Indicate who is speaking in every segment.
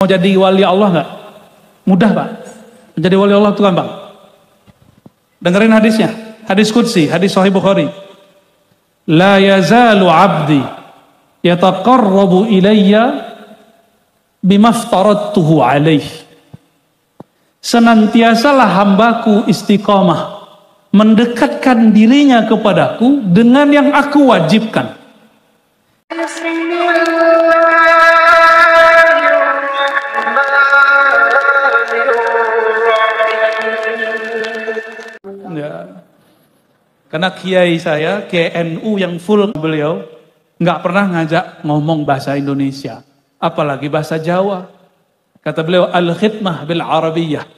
Speaker 1: Mau jadi wali Allah nggak? Mudah Pak. Menjadi wali Allah itu gampang. Dengerin hadisnya. Hadis Qudsi, hadis Sahih Bukhari. La yazalu abdi yataqarrabu ilayya bimaftaradtuhu alaih. Senantiasalah hambaku istiqamah mendekatkan dirinya kepadaku dengan yang aku wajibkan. Ya. Karena kiai saya, KNU yang full, beliau nggak pernah ngajak ngomong bahasa Indonesia, apalagi bahasa Jawa. Kata beliau, al-khidmah bil Arabiyyah.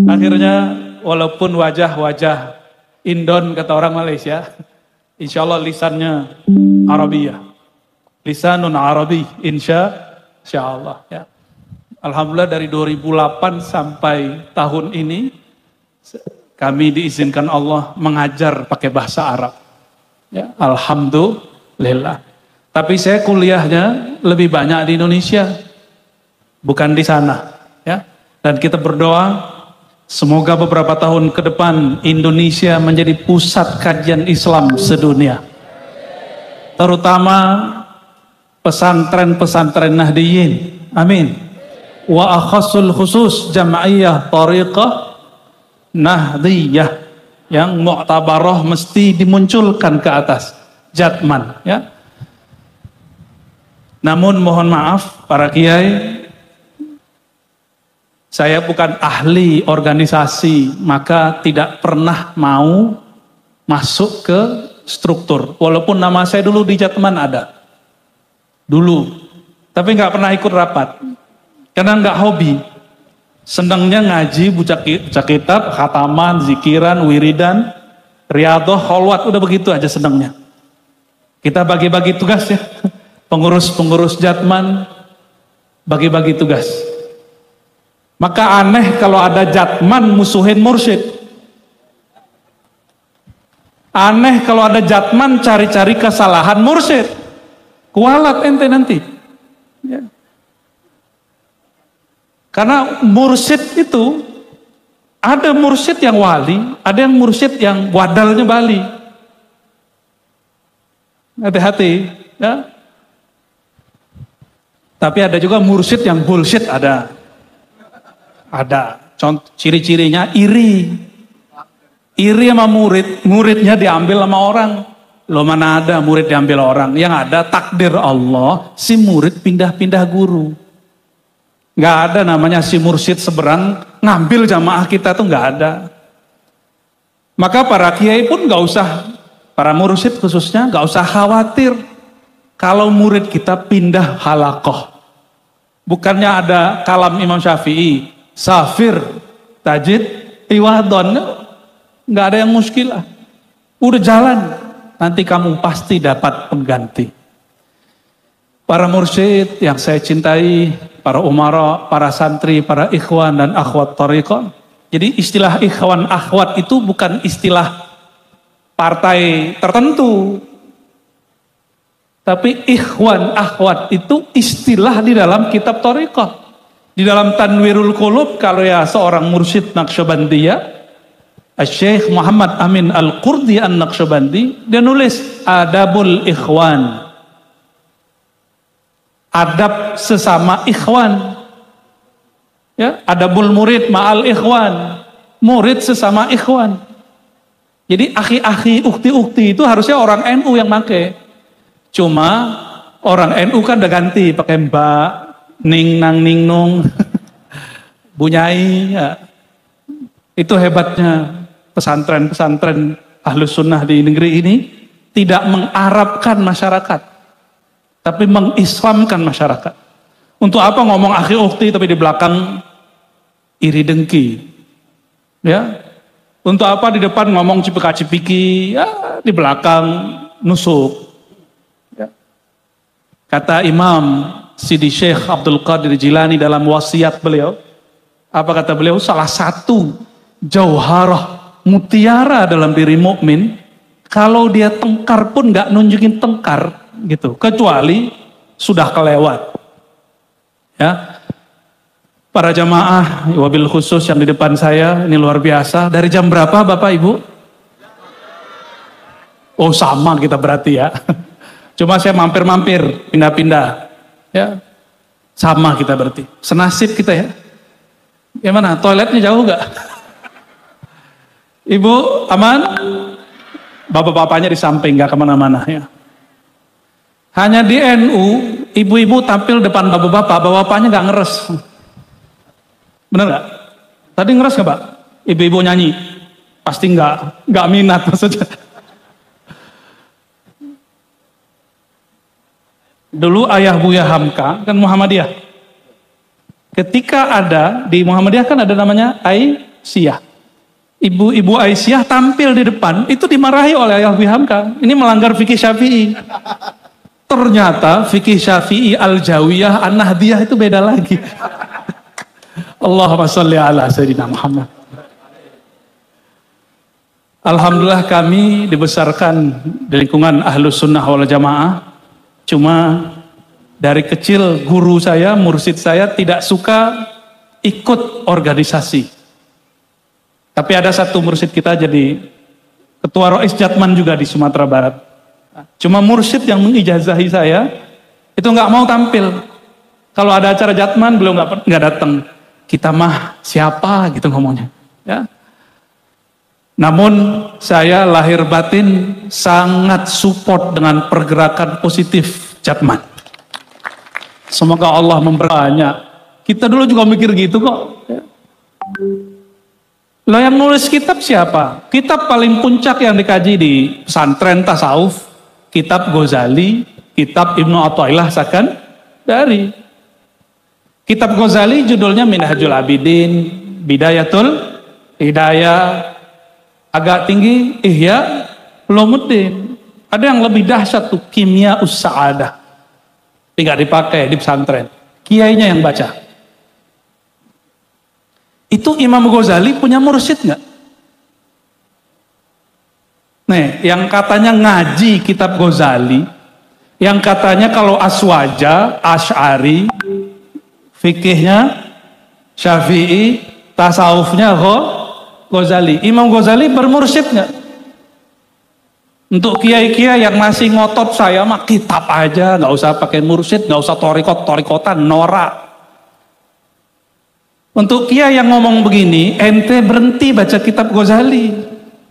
Speaker 1: Akhirnya walaupun wajah-wajah Indon kata orang Malaysia, insya Allah lisannya Arabiyyah, lisanun Arabi, insya Allah. Ya. Alhamdulillah dari 2008 sampai tahun ini kami diizinkan Allah mengajar pakai bahasa Arab. Ya, alhamdulillah. Tapi saya kuliahnya lebih banyak di Indonesia, bukan di sana. Ya. Dan kita berdoa semoga beberapa tahun ke depan Indonesia menjadi pusat kajian Islam sedunia. Terutama pesantren-pesantren Nahdiyin. Amin. Wa akhasul khusus jam'iyah tariqah Nahdiyah yang mu'tabarah mesti dimunculkan ke atas jatman, ya. Namun mohon maaf para kiai, saya bukan ahli organisasi, maka tidak pernah mau masuk ke struktur. Walaupun nama saya dulu di jatman ada dulu, tapi nggak pernah ikut rapat karena nggak hobi. Senangnya ngaji, baca kitab, khataman, zikiran, wiridan, riyadhah, kholwat, udah begitu aja senangnya. Kita bagi-bagi tugas ya, pengurus-pengurus jatman, bagi-bagi tugas. Maka aneh kalau ada jatman musuhin mursyid. Aneh kalau ada jatman cari-cari kesalahan mursyid. Kualat ente nanti. Ya. Karena mursyid itu, ada mursyid yang wali, ada yang mursyid yang wadalnya Bali. Hati-hati, ya. Tapi ada juga mursyid yang bullshit, ada. Contoh ciri-cirinya iri. Iri sama murid, muridnya diambil sama orang. Loh mana ada murid diambil orang, yang ada takdir Allah, si murid pindah-pindah guru. Nggak ada namanya si mursyid seberang ngambil jamaah kita tuh nggak ada. Maka para kiai pun nggak usah, para mursyid khususnya nggak usah khawatir kalau murid kita pindah halakoh. Bukannya ada kalam Imam Syafi'i, safir, tajid, iwadon, nggak ada yang muskilah. Udah jalan, nanti kamu pasti dapat pengganti. Para mursyid yang saya cintai, para umara, para santri, para ikhwan dan akhwat thariqah. Jadi istilah ikhwan akhwat itu bukan istilah partai tertentu. Tapi ikhwan akhwat itu istilah di dalam kitab thariqah. Di dalam Tanwirul Qulub, kalau ya seorang mursyid Naqsyabandiyah, Syekh Muhammad Amin Al-Qurdi An-Naqsyabandi, dia nulis Adabul Ikhwan. Adab sesama ikhwan, ya, adabul murid ma'al ikhwan, murid sesama ikhwan. Jadi akhi-akhi, ukti-ukti itu harusnya orang NU yang pakai. Cuma orang NU kan udah ganti pakai mbak, ning nang ning nung, bunyai. Ya. Itu hebatnya pesantren-pesantren Ahlus Sunnah di negeri ini, tidak mengarabkan masyarakat, tapi mengislamkan masyarakat. Untuk apa ngomong akhi ukti tapi di belakang iri dengki? Ya. Untuk apa di depan ngomong cipika-cipiki, ya, di belakang nusuk? Ya. Kata Imam Sidi Syekh Abdul Qadir Jilani dalam wasiat beliau, apa kata beliau? Salah satu jauharah, mutiara dalam diri mukmin, kalau dia tengkar pun nggak nunjukin tengkar, gitu, kecuali sudah kelewat. Ya, para jamaah wabil khusus yang di depan saya ini luar biasa. Dari jam berapa Bapak Ibu? Oh sama kita berarti ya. Cuma saya mampir-mampir, pindah-pindah. Ya, sama kita berarti. Senasib kita ya. Gimana? Toiletnya jauh gak? Ibu aman? Bapak-bapaknya di samping, gak kemana-mana ya. Hanya di NU, ibu-ibu tampil depan bapak-bapak, bapak-bapaknya gak ngeres. Bener gak? Tadi ngeres gak Pak? Ibu-ibu nyanyi? Pasti gak minat maksudnya. Dulu ayah Buya Hamka, kan Muhammadiyah. Ketika ada, di Muhammadiyah kan ada namanya Aisyah. Ibu-ibu Aisyah tampil di depan, itu dimarahi oleh ayah Buya Hamka. Ini melanggar fikih Syafi'i. Ternyata fikih Syafi'i Al-Jawiyah, An-Nahdiyah itu beda lagi. Allahumma sholli ala Sayyidina Muhammad. Alhamdulillah kami dibesarkan di lingkungan Ahlus Sunnah wal Jamaah. Cuma dari kecil guru saya, mursyid saya tidak suka ikut organisasi. Tapi ada satu mursyid kita jadi ketua Rois Jatman juga di Sumatera Barat. Cuma mursyid yang mengijazahi saya itu nggak mau tampil. Kalau ada acara Jatman beliau nggak datang. Kita mah siapa gitu ngomongnya. Ya. Namun saya lahir batin sangat support dengan pergerakan positif Jatman. Semoga Allah memperbanyak. Kita dulu juga mikir gitu kok. Lo yang nulis kitab siapa? Kitab paling puncak yang dikaji di pesantren tasawuf, kitab Ghazali, kitab Ibnu Athaillah Sakan dari. Kitab Ghazali judulnya Minhajul Abidin, Bidayatul Hidayah. Agak tinggi Ihya Ulumuddin. Ada yang lebih dahsyat tuh Kimia Us-Sa'adah. Tidak dipakai di pesantren. Kiainya yang baca. Itu Imam Ghazali punya mursyid nggak? Nih, yang katanya ngaji kitab Ghazali, yang katanya kalau Aswaja, Asy'ari, fikihnya Syafi'i, tasawufnya Ghazali. Imam Ghazali bermursyid nggak? Untuk kiai-kiai yang masih ngotot saya mah kitab aja, nggak usah pakai mursyid, nggak usah torikotan, norak. Untuk kiai yang ngomong begini, ente berhenti baca kitab Ghazali.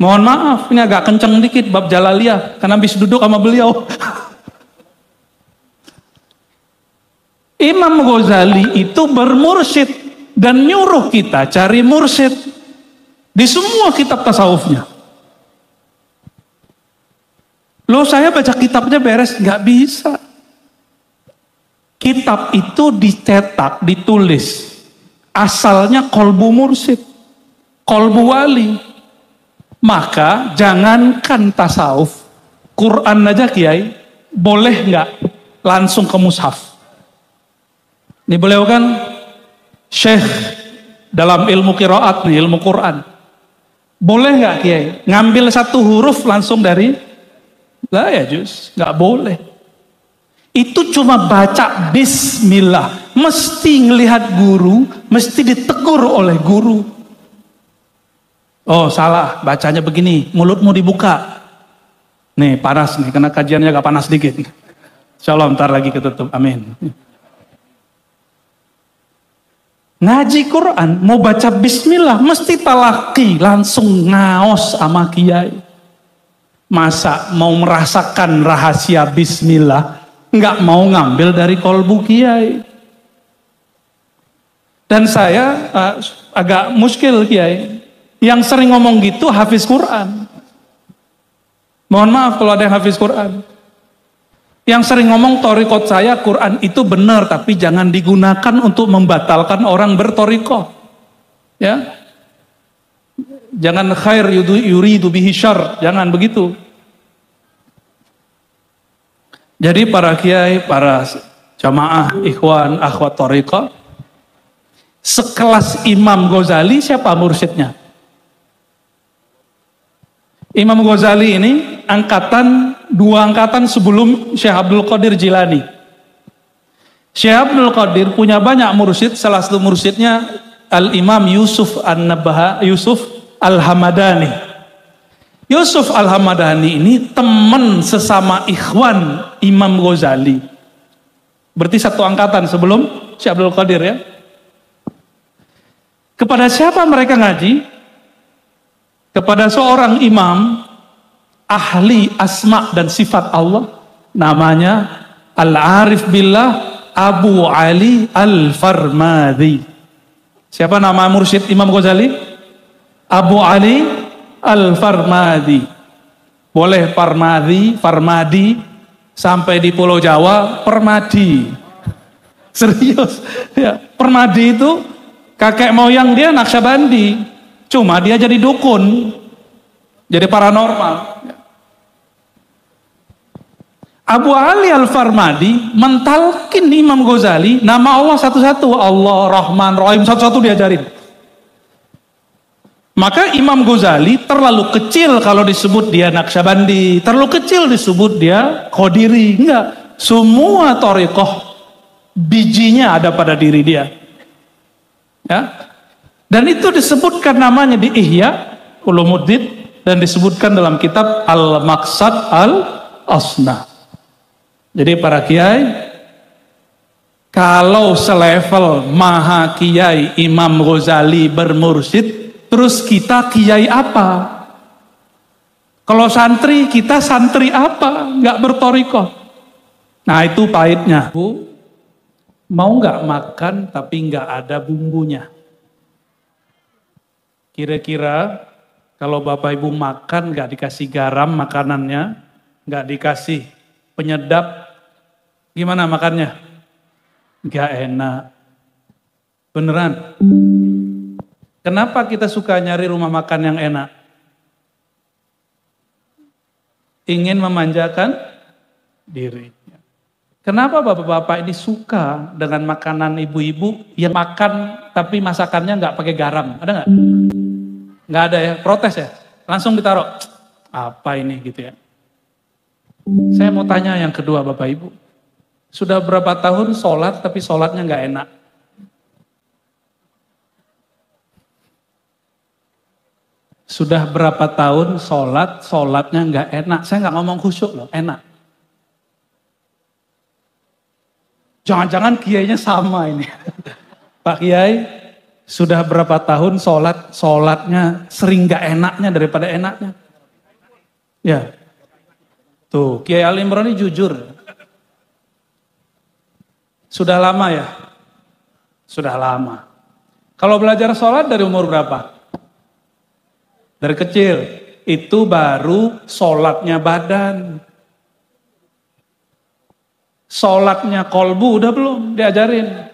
Speaker 1: Mohon maaf, ini agak kenceng dikit bab Jalaliyah, karena habis duduk sama beliau. Imam Ghazali itu bermursyid dan nyuruh kita cari mursyid di semua kitab tasawufnya. Loh saya baca kitabnya beres, nggak bisa. Kitab itu dicetak, ditulis. Asalnya kolbu mursyid, kolbu wali. Maka jangankan tasawuf, Quran aja kiai, boleh nggak langsung ke mushaf? Ini beliau kan syekh dalam ilmu qiraat nih, ilmu Quran. Boleh nggak kiai ngambil satu huruf langsung dari? Lah ya jus, nggak boleh. Itu cuma baca bismillah, mesti ngelihat guru, mesti ditegur oleh guru. Oh salah, bacanya begini, mulutmu dibuka. Nih panas nih, karena kajiannya agak panas dikit. Insya Allah ntar lagi ketutup, amin. Ngaji Quran, mau baca bismillah, mesti talaki, langsung ngaos sama kiai. Masa mau merasakan rahasia bismillah, nggak mau ngambil dari kolbu kiai. Dan saya agak muskil kiai. Yang sering ngomong gitu hafiz Quran. Mohon maaf kalau ada yang hafiz Quran. Yang sering ngomong torikot saya Quran itu benar, tapi jangan digunakan untuk membatalkan orang bertorikoh. Ya, jangan khair yuridu bihi syarr, jangan begitu. Jadi para kiai, para jamaah, ikhwan, akhwat torikoh, sekelas Imam Ghazali siapa mursyidnya? Imam Ghazali ini dua angkatan sebelum Syekh Abdul Qadir Jilani. Syekh Abdul Qadir punya banyak mursyid, salah satu mursyidnya Al-Imam Yusuf Al-Hamadani. Yusuf Al-Hamadani ini teman sesama ikhwan Imam Ghazali. Berarti satu angkatan sebelum Syekh Abdul Qadir ya. Kepada siapa mereka ngaji? Kepada seorang imam ahli asma dan sifat Allah, namanya Al-Arif Billah Abu Ali Al-Farmadi. Siapa nama mursyid Imam Ghazali? Abu Ali Al-Farmadi. Boleh Farmadi, sampai di Pulau Jawa Permadi. Serius ya, Permadi itu kakek moyang dia Naqsyabandi, cuma dia jadi dukun, jadi paranormal. Abu Ali Al-Farmadi mentalkin Imam Ghazali nama Allah satu-satu, Allah, Rahman, Rahim, satu-satu diajarin. Maka Imam Ghazali terlalu kecil kalau disebut dia Naqsyabandi, terlalu kecil disebut dia Qadiri. Enggak, semua thariqah bijinya ada pada diri dia. Ya. Dan itu disebutkan namanya di Ihya Ulumuddin dan disebutkan dalam kitab Al-Maqsad Al-Asna. Jadi para kiai, kalau selevel Maha Kiai Imam Ghazali bermursyid, terus kita kiai apa? Kalau santri, kita santri apa? Nggak bertorikoh. Nah itu pahitnya. Bu, mau nggak makan tapi nggak ada bumbunya? Kira-kira kalau Bapak Ibu makan nggak dikasih garam makanannya, nggak dikasih penyedap, gimana makannya? Nggak enak. Beneran. Kenapa kita suka nyari rumah makan yang enak? Ingin memanjakan diri. Kenapa bapak-bapak ini suka dengan makanan ibu-ibu yang makan tapi masakannya nggak pakai garam? Ada nggak? Nggak ada ya, protes ya. Langsung ditaruh. Apa ini gitu ya? Saya mau tanya yang kedua Bapak Ibu. Sudah berapa tahun sholat tapi sholatnya nggak enak? Sudah berapa tahun sholatnya nggak enak? Saya nggak ngomong khusyuk loh, enak. Jangan-jangan kiainya sama ini. Pak Kiai, sudah berapa tahun sholatnya sering nggak enaknya daripada enaknya? Ya, tuh Kiai Ali Imran ini jujur. Sudah lama ya? Sudah lama. Kalau belajar sholat dari umur berapa? Dari kecil. Itu baru sholatnya badan. Sholatnya kolbu udah belum diajarin.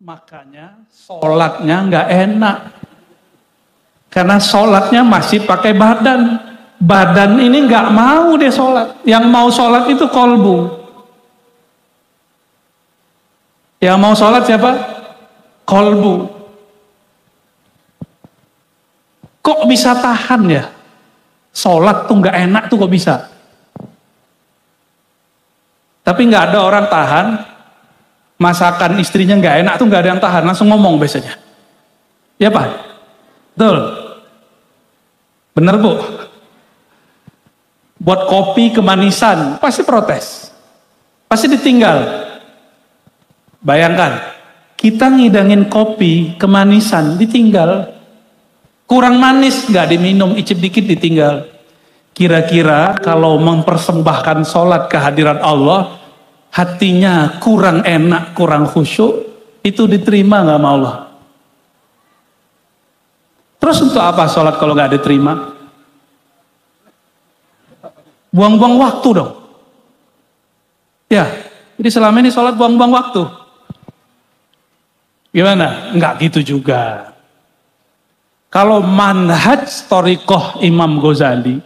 Speaker 1: Makanya sholatnya nggak enak. Karena sholatnya masih pakai badan. Badan ini nggak mau dia sholat. Yang mau sholat itu kolbu. Yang mau sholat siapa? Kolbu. Kok bisa tahan ya? Sholat tuh nggak enak tuh kok bisa? Tapi nggak ada orang tahan. Masakan istrinya nggak enak tuh nggak ada yang tahan. Langsung ngomong biasanya. Ya Pak? Betul? Bener Bu? Buat kopi kemanisan, pasti protes. Pasti ditinggal. Bayangkan, kita ngidangin kopi kemanisan, ditinggal. Kurang manis, nggak diminum, icip dikit ditinggal. Kira-kira kalau mempersembahkan sholat kehadiran Allah, hatinya kurang enak, kurang khusyuk, itu diterima nggak sama Allah? Terus untuk apa sholat kalau nggak diterima? Buang-buang waktu dong. Ya, jadi selama ini sholat buang-buang waktu. Gimana? Enggak gitu juga. Kalau manhaj thariqah Imam Ghazali,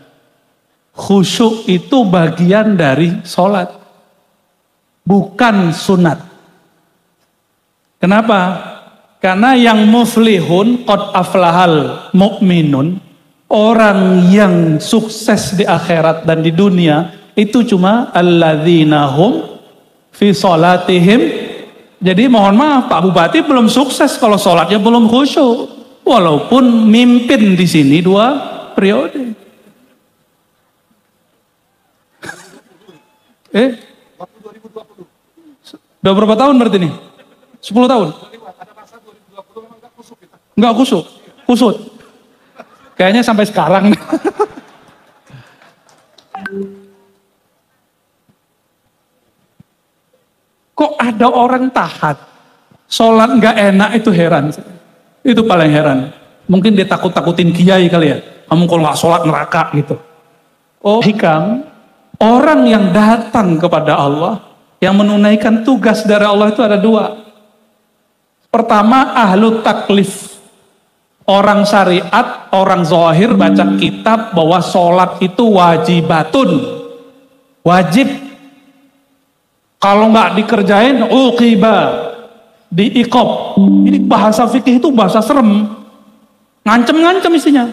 Speaker 1: khusyuk itu bagian dari sholat. Bukan sunat. Kenapa? Karena yang muflihun, qad aflahal mu'minun, orang yang sukses di akhirat dan di dunia, itu cuma alladzina hum fi sholatihim. Jadi mohon maaf, Pak Bupati belum sukses kalau sholatnya belum khusyuk. Walaupun mimpin di sini 2 periode. Udah berapa tahun berarti nih? 10 tahun? Enggak kusut. Kusut. Kayaknya sampai sekarang. Kok ada orang taat, sholat nggak enak, itu heran. Itu paling heran. Mungkin dia takut-takutin kiai kali ya. Kamu kalau nggak sholat neraka gitu. Oh, hikam. Orang yang datang kepada Allah, yang menunaikan tugas dari Allah itu ada 2. Pertama, ahlu taklif. Orang syariat, orang zahir baca kitab bahwa sholat itu wajibatun. Wajib. Kalau nggak dikerjain, uqiba, diiqab. Ini bahasa fikih itu bahasa serem. Ngancem-ngancem isinya.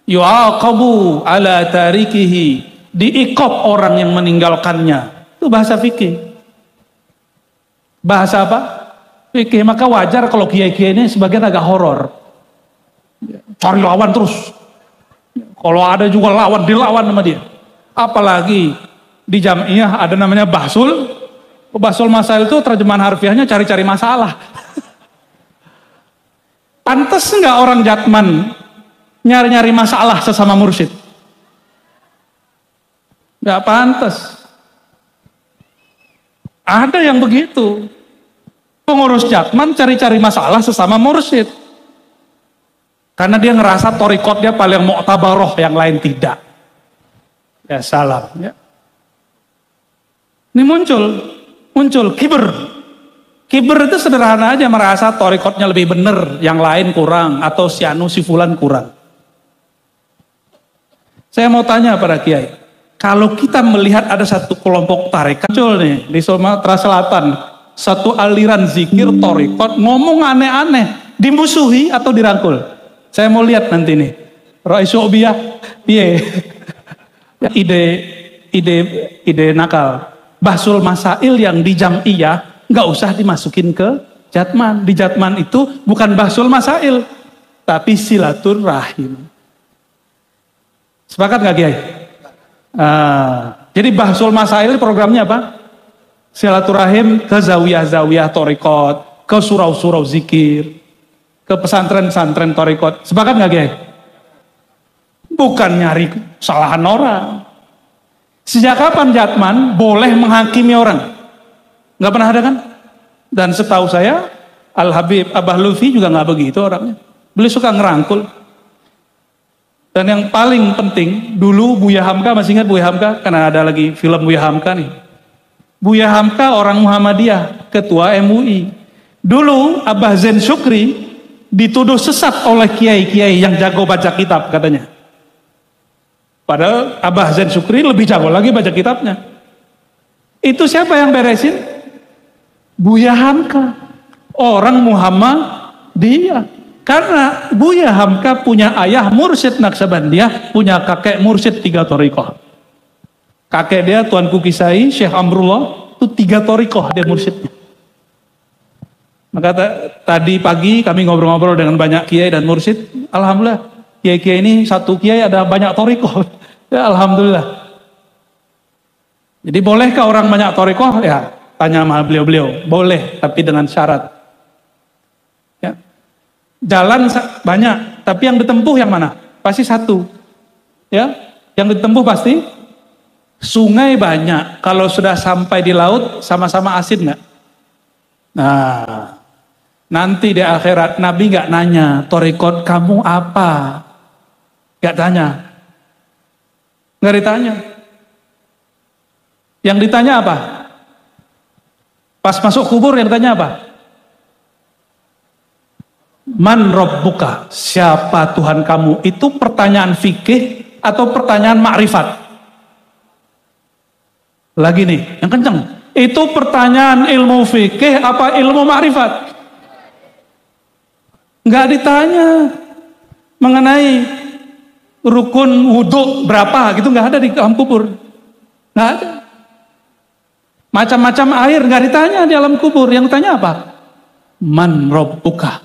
Speaker 1: Yu'aqabu ala tarikihi. Diiqab orang yang meninggalkannya. Itu bahasa fikih. Bahasa apa? Fikih. Maka wajar kalau kiai-kiai ini sebagian agak horor. Cari lawan terus. Kalau ada juga lawan, dilawan sama dia. Apalagi di Jam'iyah ada namanya bahsul. Bahsul masail itu terjemahan harfiahnya cari-cari masalah. Pantes nggak orang Jatman nyari-nyari masalah sesama mursyid? Nggak pantas. Ada yang begitu. Pengurus Jatman cari-cari masalah sesama mursyid. Karena dia ngerasa torikot dia paling mu'tabaroh, yang lain tidak. Ya salam. Ya. Ini muncul kiber. Kiber itu sederhana aja, merasa torikotnya lebih benar, yang lain kurang, atau si anu si fulan kurang. Saya mau tanya pada kiai, kalau kita melihat ada satu kelompok tarekat muncul nih di Sumatera Selatan, satu aliran zikir torikot ngomong aneh-aneh, dimusuhi atau dirangkul? Saya mau lihat nanti nih. Raisyobiyah, piye? Ide nakal. Bahsul masail yang di Jam'iyah nggak usah dimasukin ke Jatman. Di Jatman itu bukan bahsul masail, tapi silaturahim. Sepakat nggak Kiai? Jadi bahsul masail programnya apa? Silaturahim ke zawiyah-zawiyah torikot, ke surau-surau zikir, ke pesantren-pesantren torikot. Sepakat nggak Kiai? Bukan nyari kesalahan orang. Sejak kapan Jatman boleh menghakimi orang? Nggak pernah ada kan? Dan setahu saya Al-Habib Abah Lutfi juga nggak begitu orangnya. Beliau suka ngerangkul. Dan yang paling penting, dulu Buya Hamka, masih ingat Buya Hamka? Karena ada lagi film Buya Hamka nih. Buya Hamka orang Muhammadiyah, ketua MUI. Dulu Abah Zain Syukri dituduh sesat oleh kiai-kiai yang jago baca kitab katanya. Padahal Abah Zain Syukri lebih jago lagi baca kitabnya. Itu siapa yang beresin? Buya Hamka, orang Muhammadiyah. Karena Buya Hamka punya ayah mursyid Naqsabandiyah, punya kakek mursyid 3 thariqah. Kakek dia Tuanku Kisai, Syekh Amrullah, itu 3 thariqah dia mursyidnya. Maka tadi pagi kami ngobrol-ngobrol dengan banyak kiai dan mursyid. Alhamdulillah, kiai-kiai ini satu kiai ada banyak thariqah. Ya alhamdulillah. Jadi bolehkah orang banyak thariqah? Ya, tanya sama beliau-beliau. Boleh, tapi dengan syarat. Ya. Jalan banyak, tapi yang ditempuh yang mana? Pasti satu. Ya, yang ditempuh pasti sungai banyak. Kalau sudah sampai di laut, sama-sama asin nggak? Nah, nanti di akhirat Nabi nggak nanya, thariqat kamu apa? Nggak tanya. Nggak ditanya. Yang ditanya apa? Pas masuk kubur yang ditanya apa? Man rabbuka? Siapa Tuhan kamu? Itu pertanyaan fikih atau pertanyaan makrifat? Lagi nih, yang kenceng. Itu pertanyaan ilmu fikih apa ilmu makrifat? Nggak ditanya mengenai rukun wudhu berapa gitu, nggak ada di alam kubur, nggak ada. Macam-macam air nggak ditanya di alam kubur. Yang ditanya apa? Man rabbuka.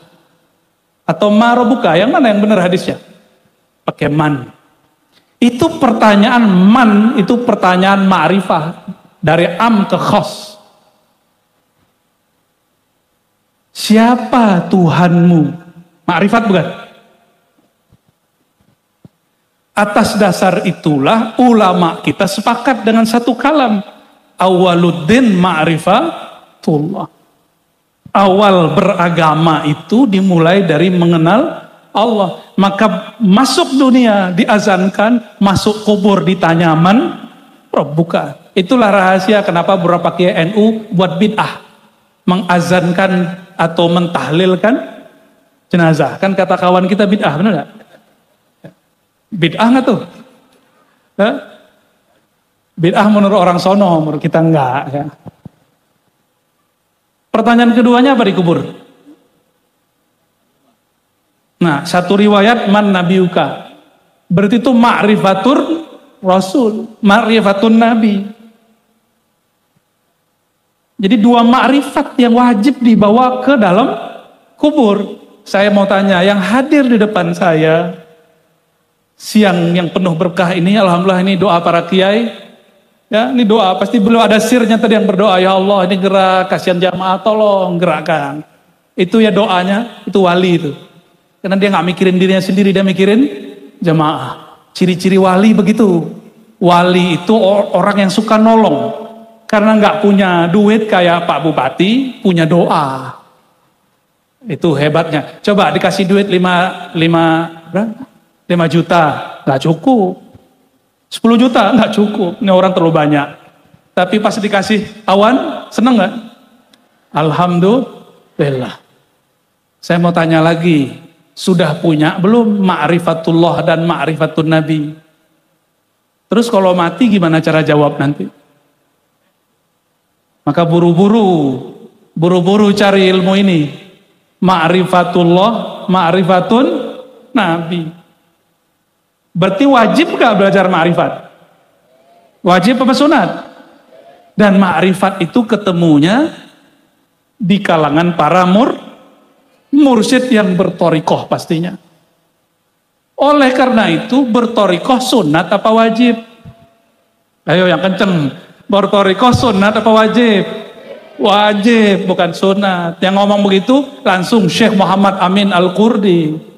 Speaker 1: Atau ma rabbuka. Yang mana yang benar hadisnya? Pakai man. Itu pertanyaan man, itu pertanyaan ma'rifah. Dari am ke khos. Siapa Tuhanmu? Ma'rifat bukan? Atas dasar itulah ulama kita sepakat dengan satu kalam. Awaluddin ma'rifatullah. Awal beragama itu dimulai dari mengenal Allah. Maka masuk dunia diazankan, masuk kubur ditanya man rabbuka. Itulah rahasia kenapa beberapa kiai NU buat bid'ah. Mengazankan atau mentahlilkan jenazah. Kan kata kawan kita bid'ah, benar gak? Bid'ah gak tuh? Bid'ah menurut orang sono, menurut kita enggak. Ya. Pertanyaan keduanya apa dikubur? Nah, satu riwayat man nabiuka. Berarti itu ma'rifatur rasul, ma'rifatun nabi. Jadi dua ma'rifat yang wajib dibawa ke dalam kubur. Saya mau tanya, yang hadir di depan saya siang yang penuh berkah ini, alhamdulillah ini doa para kiai. Ya, ini doa, pasti belum ada sirnya tadi yang berdoa, ya Allah ini gerak, kasihan jamaah, tolong gerakkan. Itu ya doanya, itu wali itu. Karena dia nggak mikirin dirinya sendiri, dia mikirin jamaah. Ciri-ciri wali begitu. Wali itu orang yang suka nolong. Karena nggak punya duit kayak Pak Bupati, punya doa. Itu hebatnya. Coba dikasih duit 5 juta, nggak cukup. 10 juta nggak cukup, ini orang terlalu banyak. Tapi pas dikasih awan, seneng nggak? Alhamdulillah. Saya mau tanya lagi, sudah punya belum ma'rifatullah dan ma'rifatun nabi? Terus kalau mati gimana cara jawab nanti? Maka buru-buru cari ilmu ini. Ma'rifatullah, ma'rifatun nabi. Berarti wajib gak belajar ma'rifat? Wajib apa sunat? Dan ma'rifat itu ketemunya di kalangan para mursyid yang bertorikoh pastinya. Oleh karena itu bertorikoh sunat apa wajib? Ayo yang kenceng. Bertorikoh sunat apa wajib? Wajib, bukan sunat. Yang ngomong begitu langsung Syekh Muhammad Amin Al-Qurdi.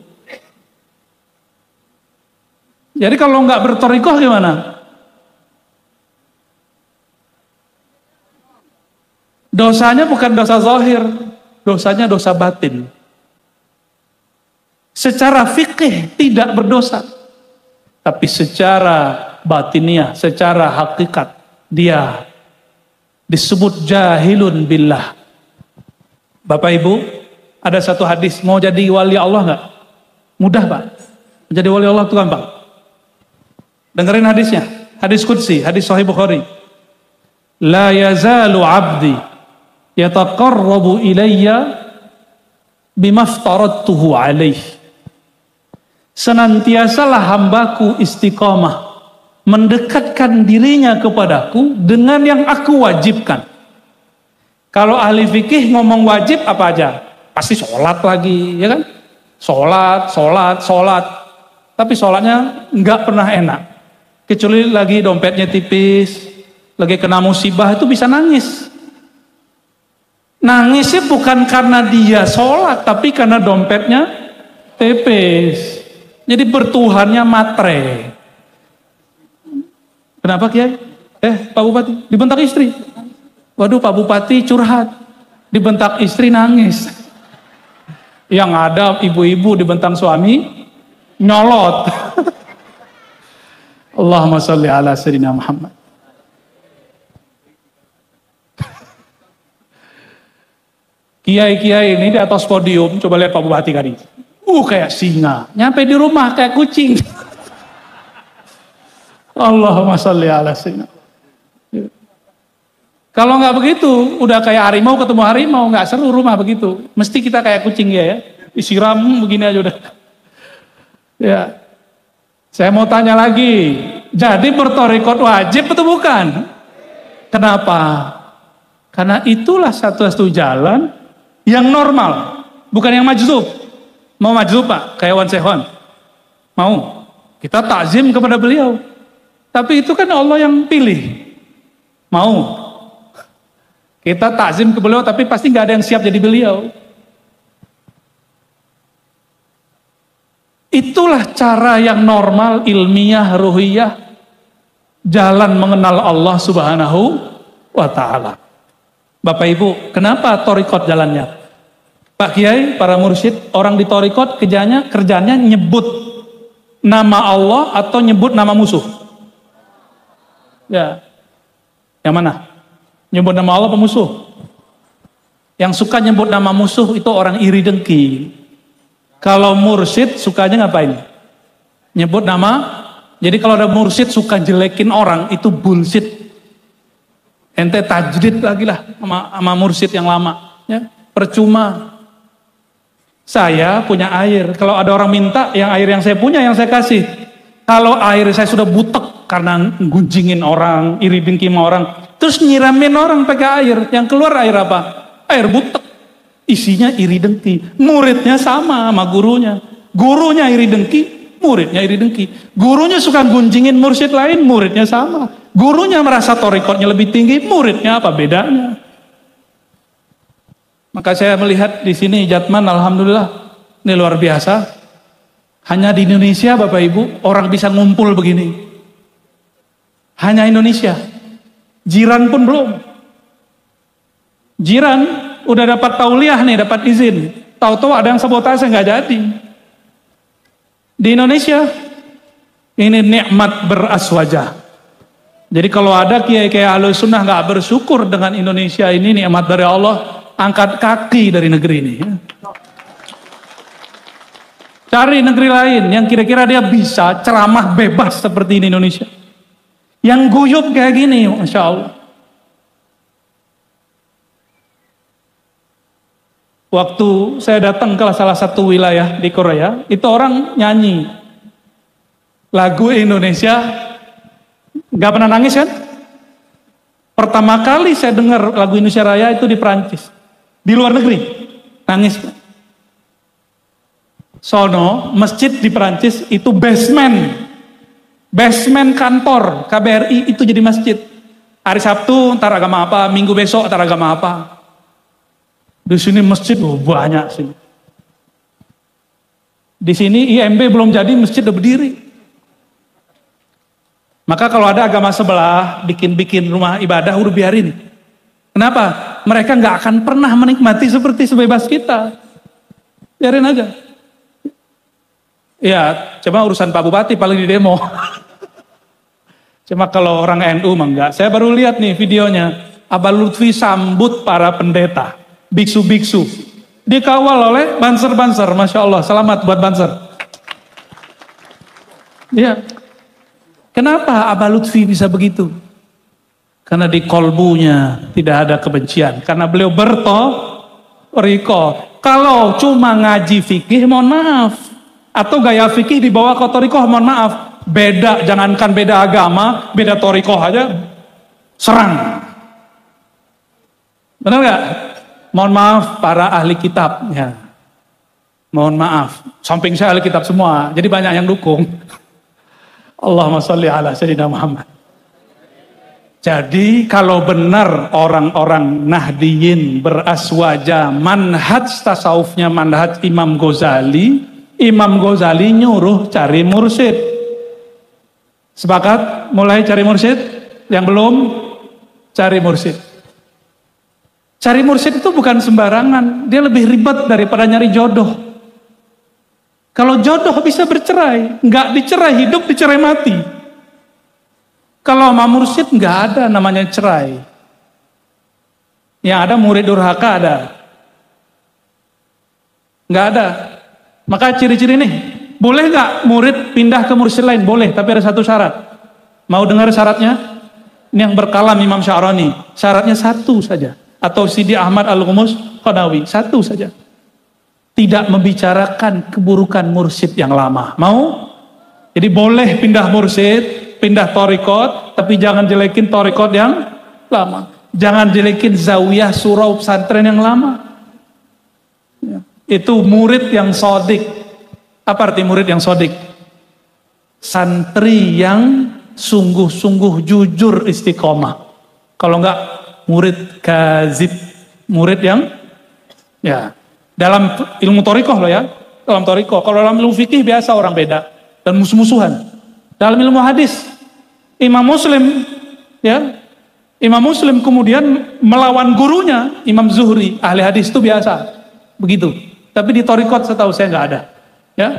Speaker 1: Jadi kalau nggak bertorikoh gimana? Dosanya bukan dosa zahir, dosanya dosa batin. Secara fikih tidak berdosa, tapi secara batiniah, secara hakikat dia disebut jahilun billah. Bapak Ibu, ada satu hadis, mau jadi wali Allah nggak? Mudah Pak. Menjadi wali Allah itu gampang. Dengerin hadisnya, hadis qudsi, hadis Sahih Bukhari. La yazalu abdi yataqarrabu ilayya bimaftaradtuhu alaih. Senantiasalah hambaku istiqamah mendekatkan dirinya kepadaku dengan yang aku wajibkan. Kalau ahli fikih ngomong wajib apa aja? Pasti sholat lagi, ya kan? Sholat. Tapi sholatnya nggak pernah enak. Kecuali lagi dompetnya tipis, lagi kena musibah itu bisa nangis. Nangisnya bukan karena dia sholat, tapi karena dompetnya tipis. Jadi bertuhannya matre. Kenapa Kiai? Pak Bupati dibentak istri. Waduh, Pak Bupati curhat, dibentak istri nangis. Yang ada ibu-ibu dibentak suami nyolot. Allahumma sholli ala sayyidina Muhammad. Kiai-kiai ini di atas podium, coba lihat Pak Bupati tadi. Kayak singa, nyampe di rumah kayak kucing. Allahumma sholli ala sayyidina. Kalau nggak begitu, udah kayak harimau ketemu harimau, nggak seru rumah begitu. Mesti kita kayak kucing ya, disiram begini aja udah. Ya. Saya mau tanya lagi, jadi bertorikot wajib atau bukan? Kenapa? Karena itulah satu-satu jalan yang normal, bukan yang majzub. Mau majzub Pak, kayak Wan Sehon. Mau. Kita takzim kepada beliau. Tapi itu kan Allah yang pilih. Mau. Kita takzim ke beliau, tapi pasti nggak ada yang siap jadi beliau. Itulah cara yang normal, ilmiah, ruhiyah, jalan mengenal Allah Subhanahu wa Ta'ala. Bapak Ibu, kenapa torikot jalannya? Pak Kiai, para mursyid, orang di torikot kerjanya nyebut nama Allah atau nyebut nama musuh? Ya, yang mana? Nyebut nama Allah apa musuh? Yang suka nyebut nama musuh itu orang iri dengki. Kalau mursyid sukanya ngapain? Nyebut nama. Jadi kalau ada mursyid suka jelekin orang, itu bullshit. Ente tajdid lagi lah sama mursyid yang lama. Ya, percuma. Saya punya air. Kalau ada orang minta, yang air yang saya punya, yang saya kasih. Kalau air saya sudah butek karena gunjingin orang, iri dengki sama orang, terus nyiramin orang pakai air, yang keluar air apa? Air butek. Isinya iri dengki. Muridnya sama gurunya. Gurunya iri dengki, muridnya iri dengki. Gurunya suka gunjingin mursyid lain, muridnya sama. Gurunya merasa torikotnya lebih tinggi, muridnya apa bedanya? Maka saya melihat di sini Jatman, alhamdulillah, ini luar biasa. Hanya di Indonesia Bapak Ibu, orang bisa ngumpul begini. Hanya Indonesia. Jiran pun belum. Jiran udah dapat tauliah nih, dapat izin. Tahu-tahu ada yang sabotase, nggak jadi. Di Indonesia, ini nikmat beraswajah. Jadi kalau ada kiai-kiai Ahlus Sunnah nggak bersyukur dengan Indonesia ini nikmat dari Allah, angkat kaki dari negeri ini. Cari negeri lain yang kira-kira dia bisa ceramah bebas seperti ini Indonesia. Yang guyup kayak gini, Masya Allah. Waktu saya datang ke salah satu wilayah di Korea, itu orang nyanyi lagu Indonesia, gak pernah nangis kan? Pertama kali saya dengar lagu Indonesia Raya itu di Perancis, di luar negeri, nangis. Sono, masjid di Perancis itu basement kantor KBRI itu jadi masjid. Hari Sabtu ntar agama apa, Minggu besok ntar agama apa. Di sini masjid banyak sih. Di sini IMB belum jadi, masjid udah berdiri. Maka kalau ada agama sebelah bikin rumah ibadah, udah biarin. Kenapa? Mereka nggak akan pernah menikmati seperti sebebas kita. Biarin aja. Ya, cuma urusan Pak Bupati paling di demo. Cuma kalau orang NU mah enggak. Saya baru lihat nih videonya. Abah Lutfi sambut para pendeta. Biksu-biksu dikawal oleh banser-banser, Masya Allah, selamat buat banser. Ya, kenapa Abah Lutfi bisa begitu? Karena di kolbunya tidak ada kebencian, karena beliau bertoriko. Kalau cuma ngaji fikih, mohon maaf, atau gaya fikih dibawa ke toriko, mohon maaf, beda, jangankan beda agama, beda toriko aja serang. Benar nggak? Mohon maaf para ahli kitab, ya. Mohon maaf, samping saya ahli kitab semua, jadi banyak yang dukung. Allahumma sholli ala sayyidina Muhammad. Jadi kalau benar orang-orang Nahdiyin beraswaja, manhaj tasawufnya manhaj Imam Ghazali nyuruh cari mursyid. Sepakat? Mulai cari mursyid? Yang belum, cari mursyid. Cari mursyid itu bukan sembarangan, dia lebih ribet daripada nyari jodoh. Kalau jodoh bisa bercerai, nggak dicerai hidup, dicerai mati. Kalau sama mursyid nggak ada namanya cerai. Yang ada murid durhaka ada. Nggak ada. Maka ciri-ciri nih, boleh nggak murid pindah ke mursyid lain? Boleh, tapi ada satu syarat. Mau dengar syaratnya? Ini yang berkalam Imam Sya'rani. Syaratnya satu saja. Atau Sidi Ahmad Al-Ghumus Qanawi, satu saja. Tidak membicarakan keburukan mursyid yang lama. Mau? Jadi boleh pindah mursyid, pindah torikot, tapi jangan jelekin torikot yang lama. Jangan jelekin zawiyah surau pesantren yang lama. Ya. Itu murid yang sodik. Apa arti murid yang sodik? Santri yang sungguh-sungguh jujur istiqomah. Kalau enggak, murid kazib. Murid yang, ya, dalam ilmu thariqah loh ya. Dalam thariqah. Kalau dalam ilmu fikih biasa orang beda. Dan musuh-musuhan. Dalam ilmu hadis, Imam Muslim, ya, Imam Muslim kemudian melawan gurunya, Imam Zuhri, ahli hadis itu biasa, begitu. Tapi di thariqat setahu saya nggak ada. Ya,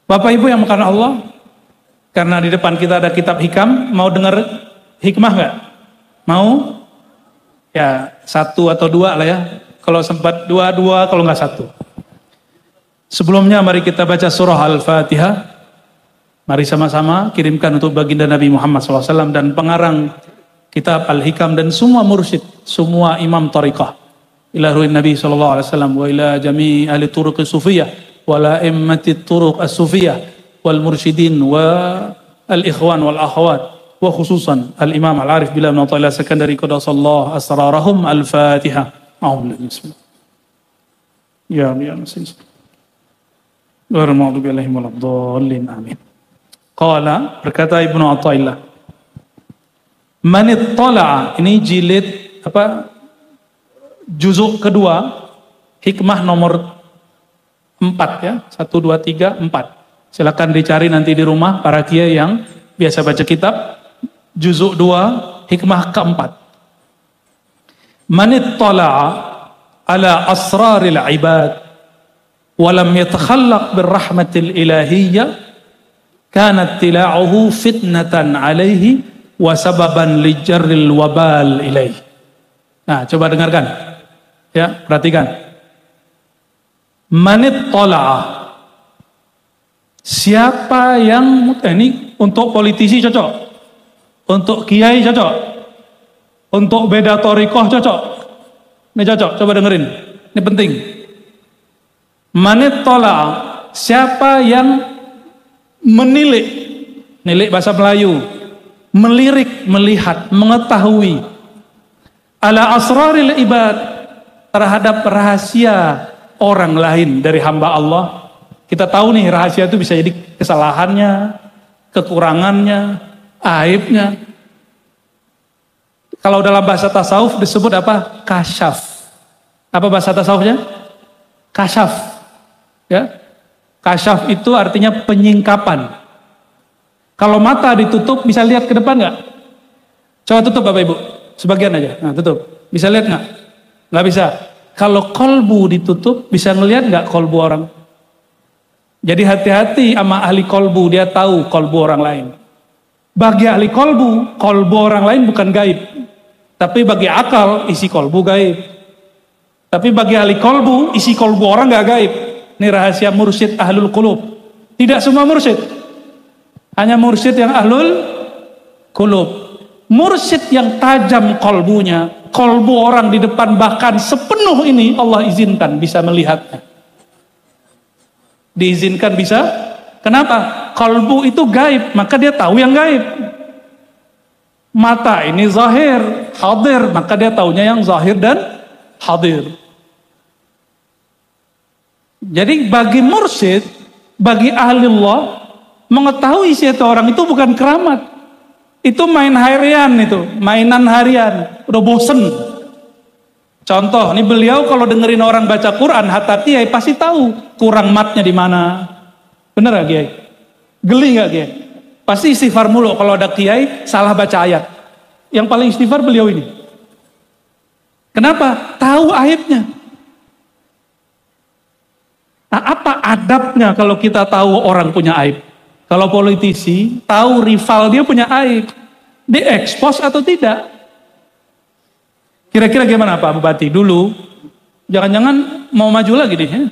Speaker 1: Bapak Ibu yang makan Allah, karena di depan kita ada kitab hikam, mau dengar hikmah nggak? Mau? Ya, satu atau dua lah ya. Kalau sempat dua, kalau nggak satu. Sebelumnya mari kita baca surah Al-Fatihah. Mari sama-sama kirimkan untuk baginda Nabi Muhammad SAW dan pengarang kitab Al-Hikam dan semua mursyid, semua imam tariqah. Ila ruhin Nabi SAW wa ila jami ahli turuq sufiyah wa la immati turuq as-sufiyah wal mursyidin wa al-ikhwan wal akhwat wa khususan al-imam al-arif bila min ta'ala Sakandari qadasallahu asrarahum. Al-Fatihah. Bismillah. Ya nasir. Wa rahmatullahi alaihim waladdallin. Amin. Qala, berkata Ibnu Athaillah, Manit Tala'a, ini jilid juzuk kedua, hikmah nomor 4 ya, 1, 2, 3, 4. Silakan dicari nanti di rumah para kiai yang biasa baca kitab, juzuk 2, hikmah keempat. Manit Tala'a ala asraril ibad walam yatakhallaq birrahmatil ilahiyyah kanat tila'uhu fitnatan alaihi wa sababan lijarril wabal ilaih. Nah, coba dengarkan. Ya, perhatikan. Manit tola'a. Siapa yang, ini untuk politisi cocok. Untuk kiai cocok. Untuk beda thariqah cocok. Ini cocok, coba dengerin. Ini penting. Manit tola'a. Siapa yang nilik bahasa Melayu, melirik, melihat, mengetahui ala asraril ibad, terhadap rahasia orang lain dari hamba Allah. Kita tahu nih rahasia itu bisa jadi kesalahannya, kekurangannya, aibnya. Kalau dalam bahasa tasawuf disebut apa? Kasyaf. Apa bahasa tasawufnya? Kasyaf. Ya. Kasyaf itu artinya penyingkapan. Kalau mata ditutup bisa lihat ke depan nggak? Coba tutup Bapak Ibu, sebagian aja. Nah tutup, bisa lihat nggak? Nggak bisa. Kalau kolbu ditutup bisa ngelihat nggak kolbu orang? Jadi hati-hati sama ahli kolbu, dia tahu kolbu orang lain. Bagi ahli kolbu orang lain bukan gaib. Tapi bagi akal isi kolbu gaib. Tapi bagi ahli kolbu isi kolbu orang nggak gaib. Ini rahasia mursyid ahlul qulub. Tidak semua mursyid. Hanya mursyid yang ahlul qulub. Mursyid yang tajam kolbunya. Kolbu orang di depan bahkan sepenuh ini Allah izinkan bisa melihatnya. Diizinkan bisa. Kenapa? Kolbu itu gaib. Maka dia tahu yang gaib. Mata ini zahir, hadir. Maka dia tahunya yang zahir dan hadir. Jadi bagi mursyid, bagi ahli Allah, mengetahui siapa orang itu bukan keramat. Itu main harian itu, mainan harian. Udah bosen. Contoh, ini beliau kalau dengerin orang baca Quran, hatta kiai pasti tahu kurang matnya di mana. Bener gak kiai? Geli gak kiai? Pasti istighfar mulu kalau ada kiai salah baca ayat. Yang paling istighfar beliau ini. Kenapa? Tahu aibnya. Nah, apa adabnya kalau kita tahu orang punya aib? Kalau politisi tahu rival dia punya aib, diekspos atau tidak? Kira-kira gimana Pak Bupati dulu? Jangan-jangan mau maju lagi nih? Ya?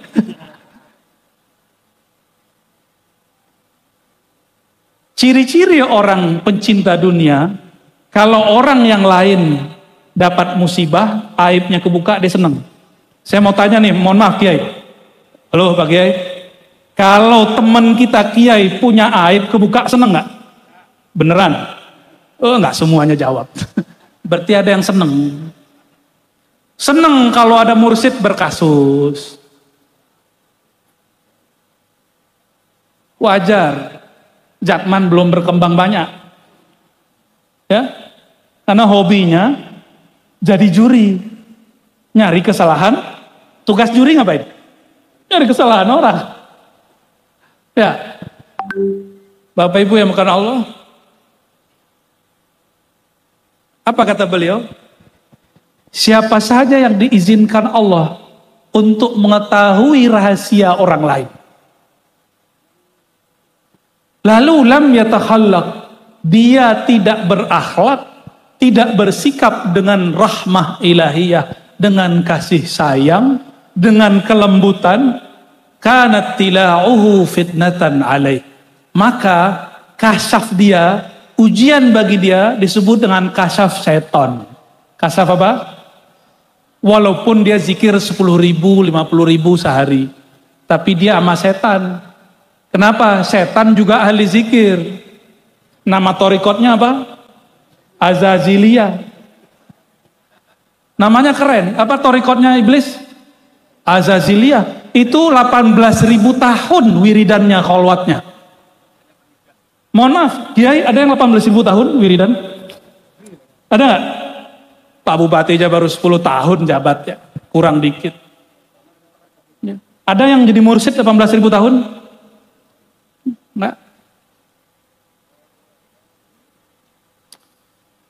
Speaker 1: Ciri-ciri orang pencinta dunia, kalau orang yang lain dapat musibah, aibnya kebuka, dia senang. Saya mau tanya nih, mohon maaf Kiai. Halo Pak Kiai, kalau teman kita Kiai punya aib kebuka seneng nggak? Beneran? Oh nggak semuanya jawab. Berarti ada yang seneng. Seneng kalau ada mursyid berkasus. Wajar. Jakman belum berkembang banyak. Ya. Karena hobinya jadi juri. Nyari kesalahan. Tugas juri ngapain? Nyari kesalahan orang. Ya. Bapak Ibu yang bukan Allah. Apa kata beliau? Siapa saja yang diizinkan Allah untuk mengetahui rahasia orang lain. Lalu lam yatakhallaq, dia tidak berakhlak, tidak bersikap dengan rahmah ilahiyah, dengan kasih sayang, dengan kelembutan, kanat tila'uhu fitnatan alaih. Maka kasyaf dia, ujian bagi dia disebut dengan kasyaf seton. Kasyaf apa? Walaupun dia zikir 10.000, 50.000 sehari. Tapi dia sama setan. Kenapa? Setan juga ahli zikir. Nama torikotnya apa? Azaziliyah. Namanya keren. Apa torikotnya iblis? Azaziliyah. Itu 18.000 tahun wiridannya, kholwatnya. Mohon maaf, Kiai, ada yang 18.000 tahun wiridan? Ada nggak? Pak Bupati aja baru 10 tahun jabatnya, kurang dikit. Ya. Ada yang jadi mursyid 18.000 tahun? Nggak.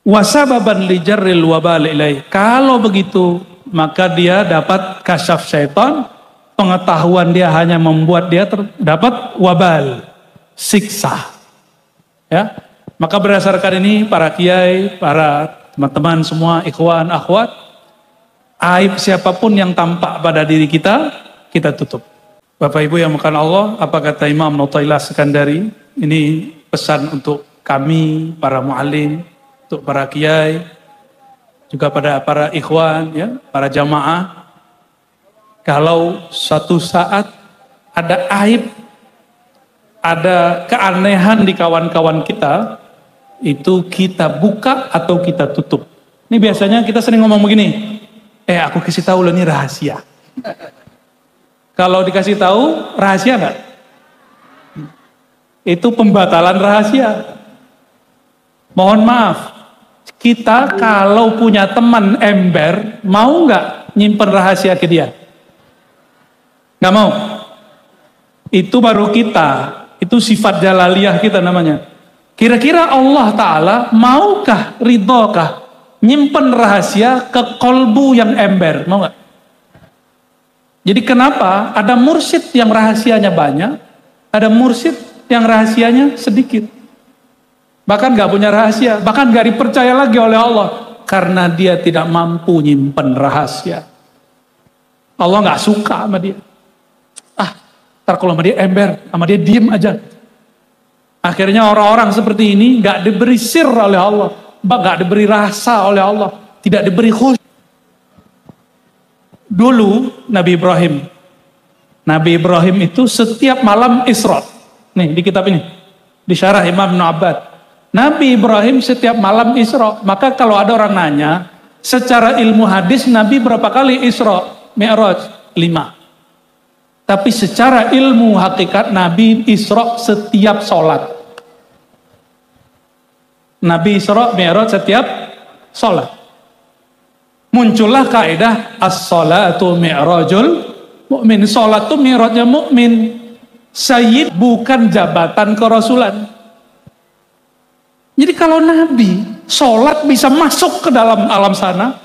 Speaker 1: Wasababan li jarril wabal ilaih. Kalau begitu, maka dia dapat kasyaf syaitan, pengetahuan dia hanya membuat dia dapat wabal, siksa. Ya, maka berdasarkan ini para kiai, para teman-teman semua, ikhwan, akhwat, aib siapapun yang tampak pada diri kita, kita tutup. Bapak Ibu yang makan Allah, apa kata Imam Nu'taillah Sekandari? Ini pesan untuk kami, para mu'alim, untuk para kiai, juga pada para ikhwan, ya, para jamaah. Kalau suatu saat ada aib, ada keanehan di kawan-kawan kita, itu kita buka atau kita tutup. Ini biasanya kita sering ngomong begini, aku kasih tahu lo ini rahasia. Kalau dikasih tahu, rahasia nggak? Itu pembatalan rahasia. Mohon maaf, kita kalau punya teman ember, mau nggak nyimpen rahasia ke dia? Nggak mau. Itu baru kita. Itu sifat jalaliyah kita namanya. Kira-kira Allah Ta'ala maukah, ridhokah nyimpen rahasia ke kolbu yang ember? Mau gak? Jadi kenapa ada mursyid yang rahasianya banyak, ada mursyid yang rahasianya sedikit. Bahkan gak punya rahasia, bahkan gak dipercaya lagi oleh Allah. Karena dia tidak mampu nyimpen rahasia. Allah gak suka sama dia. Ntar kalau sama dia ember, sama dia diem aja. Akhirnya orang-orang seperti ini gak diberi sir oleh Allah, gak diberi rasa oleh Allah, tidak diberi khusyuk. Dulu Nabi Ibrahim itu setiap malam Isra. Nih di kitab ini, di syarah Imam Ibn Abbad. Nabi Ibrahim setiap malam Isra. Maka kalau ada orang nanya, secara ilmu hadis Nabi berapa kali Isra? Mi'raj? 5. Tapi secara ilmu hakikat Nabi Isra setiap sholat. Nabi Isra Mi'raj setiap sholat. Muncullah kaidah as-sholatu mi'rajul mu'min. Sholat itu mi'rajnya mu'min. Sayyid bukan jabatan kerasulan. Jadi kalau Nabi sholat bisa masuk ke dalam alam sana,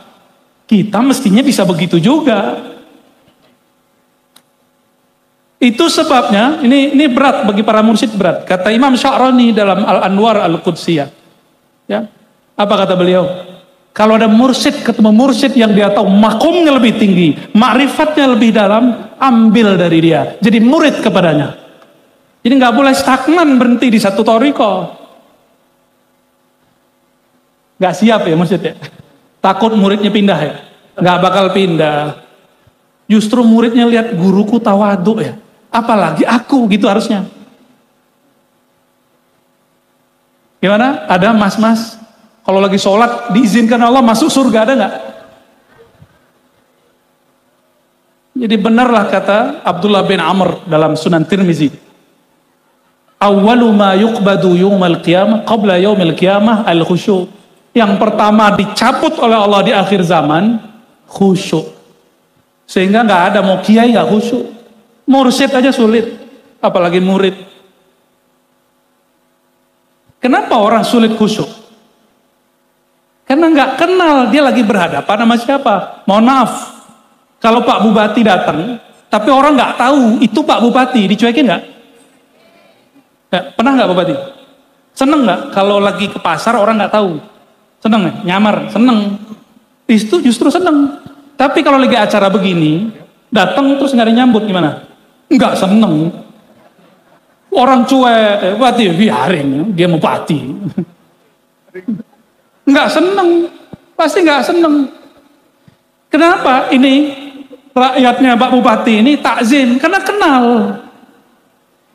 Speaker 1: kita mestinya bisa begitu juga. Itu sebabnya, ini berat bagi para mursyid, berat. Kata Imam Sya'rani dalam Al-Anwar Al-Qudsiyah. Ya, apa kata beliau? Kalau ada mursyid ketemu mursyid yang dia tahu makomnya lebih tinggi, ma'rifatnya lebih dalam, ambil dari dia. Jadi murid kepadanya. Jadi nggak boleh stagnan berhenti di satu thariqah. Nggak siap ya mursyid ya? Takut muridnya pindah ya? Nggak bakal pindah. Justru muridnya lihat guruku tawadhu ya. Apalagi aku gitu harusnya. Gimana? Ada mas-mas Kalau lagi sholat diizinkan Allah masuk surga, ada nggak? Jadi benarlah kata Abdullah bin Amr dalam Sunan Tirmizi, awwalu ma yuqbadu yawmal qiyamah qabla yaumil qiyamah al-khusyu'. Yang pertama dicabut oleh Allah di akhir zaman khusyuk. Sehingga nggak ada mau kiai nggak khusyuk. Mursyid aja sulit, apalagi murid. Kenapa orang sulit khusyuk? Karena nggak kenal dia lagi berhadapan sama siapa. Mohon maaf, kalau Pak Bupati datang, tapi orang nggak tahu itu Pak Bupati, dicuekin nggak? Pernah nggak Bupati? Seneng nggak kalau lagi ke pasar orang nggak tahu? Seneng nggak? Nyamar, seneng. Itu justru seneng. Tapi kalau lagi acara begini, datang terus nggak ada nyambut gimana? Nggak seneng. Orang cuek, Bupati biarin, dia mau Bupati. Nggak seneng, pasti nggak seneng. Kenapa ini rakyatnya Pak Bupati ini takzim? Karena kenal.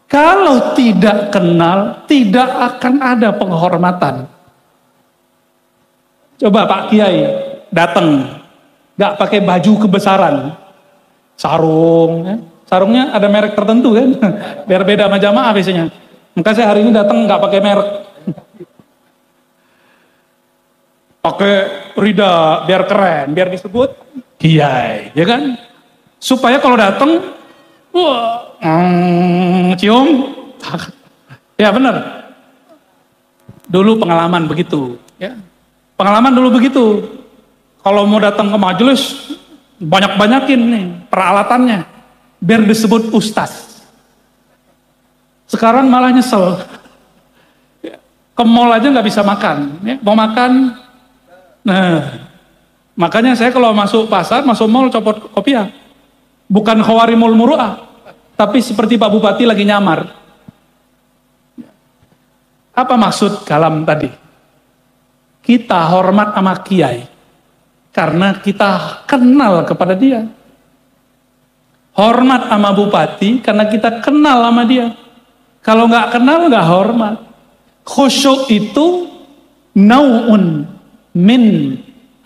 Speaker 1: Kalau tidak kenal, tidak akan ada penghormatan. Coba Pak Kiai datang, nggak pakai baju kebesaran, sarung, ya. Sarungnya ada merek tertentu kan, biar beda sama jamaah biasanya. Maka saya hari ini datang nggak pakai merek. Pakai rida biar keren, biar disebut kiai, ya kan? Supaya kalau datang, wah, cium, ya benar. Dulu pengalaman begitu, ya. Pengalaman dulu begitu. Kalau mau datang ke majelis, banyak-banyakin nih peralatannya, biar disebut ustaz. Sekarang malah nyesel. Ke mall aja nggak bisa makan, ya. Mau makan. Nah, makanya saya kalau masuk pasar, masuk mall copot kopiah. Bukan khawarimul muru'ah, tapi seperti Pak Bupati lagi nyamar. Apa maksud kalam tadi? Kita hormat sama kiai karena kita kenal kepada dia. Hormat sama bupati karena kita kenal sama dia. Kalau nggak kenal nggak hormat. Khusyuk itu nau'un min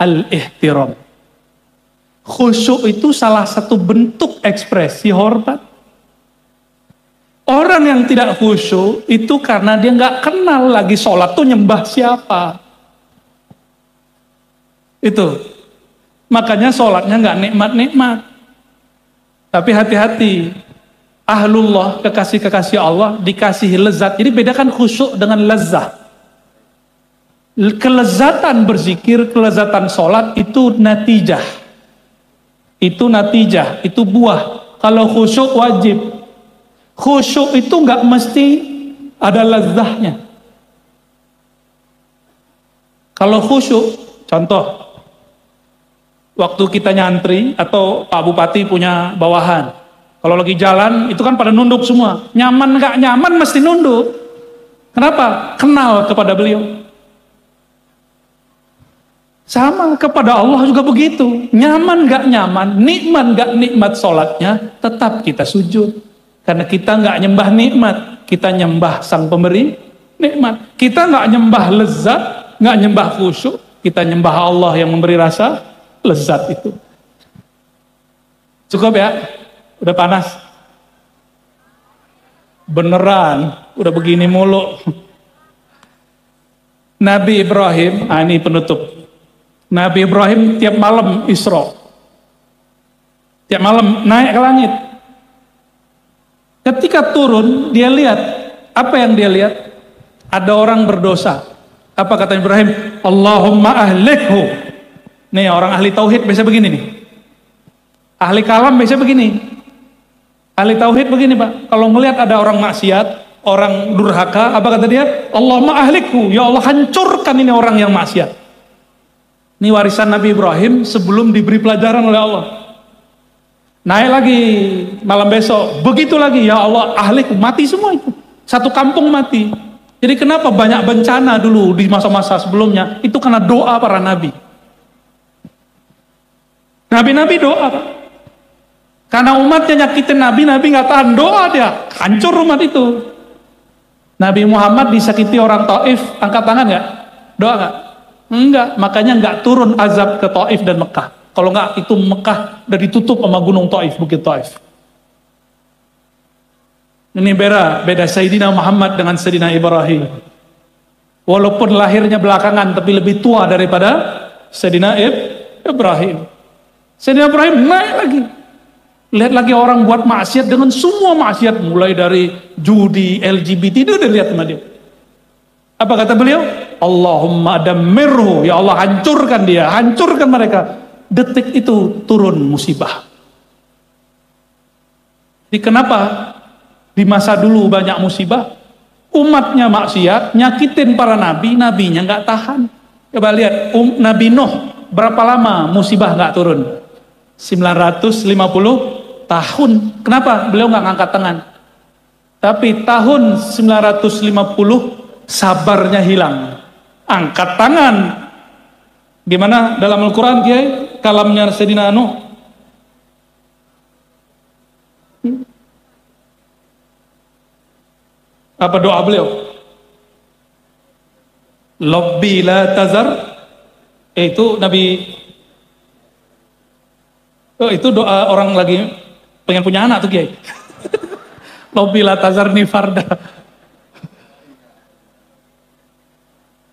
Speaker 1: al-ihtiram. Khusyuk itu salah satu bentuk ekspresi hormat. Orang yang tidak khusyuk itu karena dia nggak kenal lagi sholat tuh nyembah siapa. Itu. Makanya sholatnya nggak nikmat-nikmat. Tapi hati-hati. Ahlullah, kekasih-kekasih Allah dikasih lezat. Jadi bedakan khusyuk dengan lezat. Kelezatan berzikir, kelezatan sholat itu natijah. Itu natijah, itu buah. Kalau khusyuk wajib. Khusyuk itu nggak mesti ada lezahnya. Kalau khusyuk, contoh, waktu kita nyantri atau Pak Bupati punya bawahan. Kalau lagi jalan, itu kan pada nunduk semua. Nyaman nggak nyaman mesti nunduk. Kenapa? Kenal kepada beliau. Sama kepada Allah juga begitu. Nyaman gak nyaman, nikmat gak nikmat sholatnya, tetap kita sujud. Karena kita gak nyembah nikmat, kita nyembah sang pemberi nikmat. Kita gak nyembah lezat, gak nyembah khusyuk, kita nyembah Allah yang memberi rasa lezat itu. Cukup ya? Udah panas? Beneran, udah begini mulu. Nabi Ibrahim, ini penutup. Nabi Ibrahim tiap malam Isra. Tiap malam naik ke langit. Ketika turun, dia lihat. Apa yang dia lihat? Ada orang berdosa. Apa kata Ibrahim? Allahumma ahlikhu. Nih orang ahli tauhid biasa begini nih. Ahli kalam biasa begini. Ahli tauhid begini Pak. Kalau ngelihat ada orang maksiat, orang durhaka, apa kata dia? Allahumma ahlikhu. Ya Allah hancurkan ini orang yang maksiat. Ini warisan Nabi Ibrahim sebelum diberi pelajaran oleh Allah. Naik lagi malam besok, begitu lagi, ya Allah ahli mati semua itu. Satu kampung mati. Jadi kenapa banyak bencana dulu di masa-masa sebelumnya? Itu karena doa para nabi. Nabi-nabi doa Pak. Karena umatnya nyakitin Nabi nggak tahan doa dia. Hancur umat itu. Nabi Muhammad disakiti orang Taif, angkat tangan nggak? Doa nggak? Enggak, makanya enggak turun azab ke Taif dan Mekah. Kalau enggak, itu Mekah udah ditutup sama gunung Taif, bukit Taif. Ini beda Sayyidina Muhammad dengan Sayyidina Ibrahim. Walaupun lahirnya belakangan, tapi lebih tua daripada Sayyidina Ibrahim. Sayyidina Ibrahim naik lagi. Lihat lagi orang buat maksiat dengan semua maksiat, mulai dari judi, LGBT, itu udah lihat sama dia. Apa kata beliau? Allahumma damirhu, ya Allah hancurkan dia, hancurkan mereka. Detik itu turun musibah. Jadi kenapa di masa dulu banyak musibah? Umatnya maksiat, nyakitin para nabi, nabinya nggak tahan. Coba lihat, Nabi Nuh berapa lama musibah nggak turun? 950 tahun. Kenapa? Beliau nggak ngangkat tangan. Tapi tahun 950 sabarnya hilang. Angkat tangan. Gimana dalam Al-Quran, Kiai? Kalamnya Sayyidina Nuh. Apa doa beliau? Lobbi la tazar. Itu Nabi. Itu doa orang lagi pengen punya anak tuh, Kiai. Lobbi la tazar ni farda.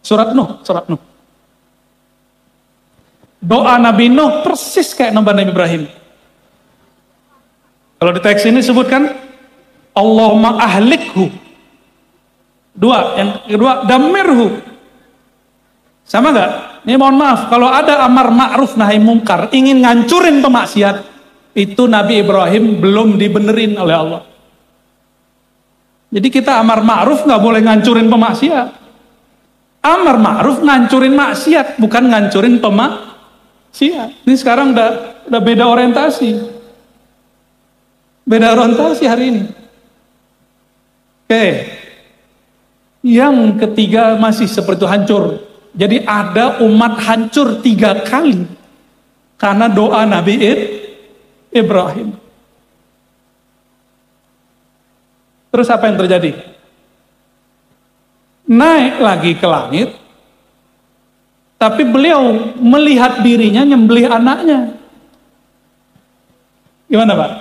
Speaker 1: Surat Nuh. Doa Nabi Nuh persis kayak Nabi Ibrahim. Kalau di teks ini sebutkan Allahumma ahlikhu. Yang kedua damirhu. Sama nggak? Ini mohon maaf, kalau ada amar ma'ruf nahi mungkar, ingin ngancurin pemaksiat, itu Nabi Ibrahim belum dibenerin oleh Allah. Jadi kita amar ma'ruf nggak boleh ngancurin pemaksiat. Amar ma'ruf ngancurin maksiat, bukan ngancurin pemaksiat. Ini sekarang udah beda orientasi. Beda orientasi hari ini. Oke. Yang ketiga masih seperti itu, hancur. Jadi ada umat hancur 3 kali karena doa Nabi Ibrahim. Terus apa yang terjadi? Naik lagi ke langit, tapi beliau melihat dirinya nyembelih anaknya. Gimana Pak?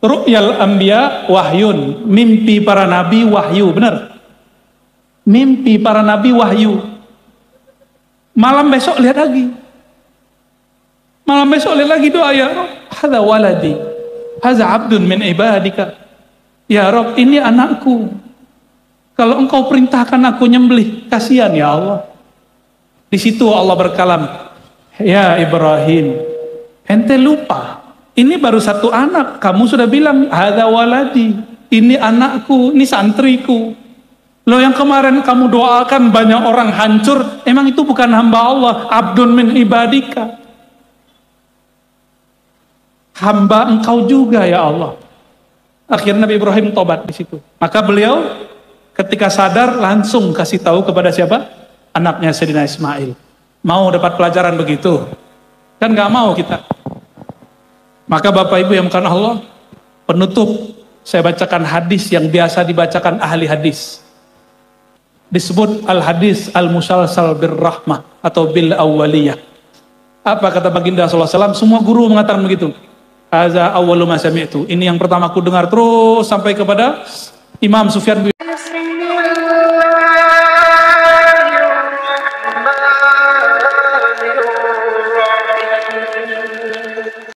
Speaker 1: Ru'yal anbiya wahyun, mimpi para nabi wahyu, benar? Mimpi para nabi wahyu. Malam besok lihat lagi. Malam besok lihat lagi doa, ya Rabb, hadza waladi, hadza abdun min ibadika. Ya Rabb, ini anakku. Kalau engkau perintahkan aku nyembelih, kasihan ya Allah. Di situ Allah berkalam, ya Ibrahim, ente lupa, ini baru 1 anak, kamu sudah bilang hadza waladi, ini anakku, ini santriku. Loh, yang kemarin kamu doakan banyak orang hancur, emang itu bukan hamba Allah, abdun min ibadika. Hamba engkau juga ya Allah. Akhirnya Nabi Ibrahim tobat di situ. Maka beliau ketika sadar langsung kasih tahu kepada siapa? Anaknya Sayyidina Ismail. Mau dapat pelajaran begitu? Kan gak mau kita. Maka Bapak Ibu yang bukan Allah, penutup saya bacakan hadis yang biasa dibacakan ahli hadis. Disebut al-hadis al-musalsal birrahmah atau bil awwaliyah. Apa kata baginda sallallahu alaihi wasallam? Semua guru mengatakan begitu. Hadza awwalu ma sami'tu. Ini yang pertama aku dengar, terus sampai kepada Imam Sufyan bin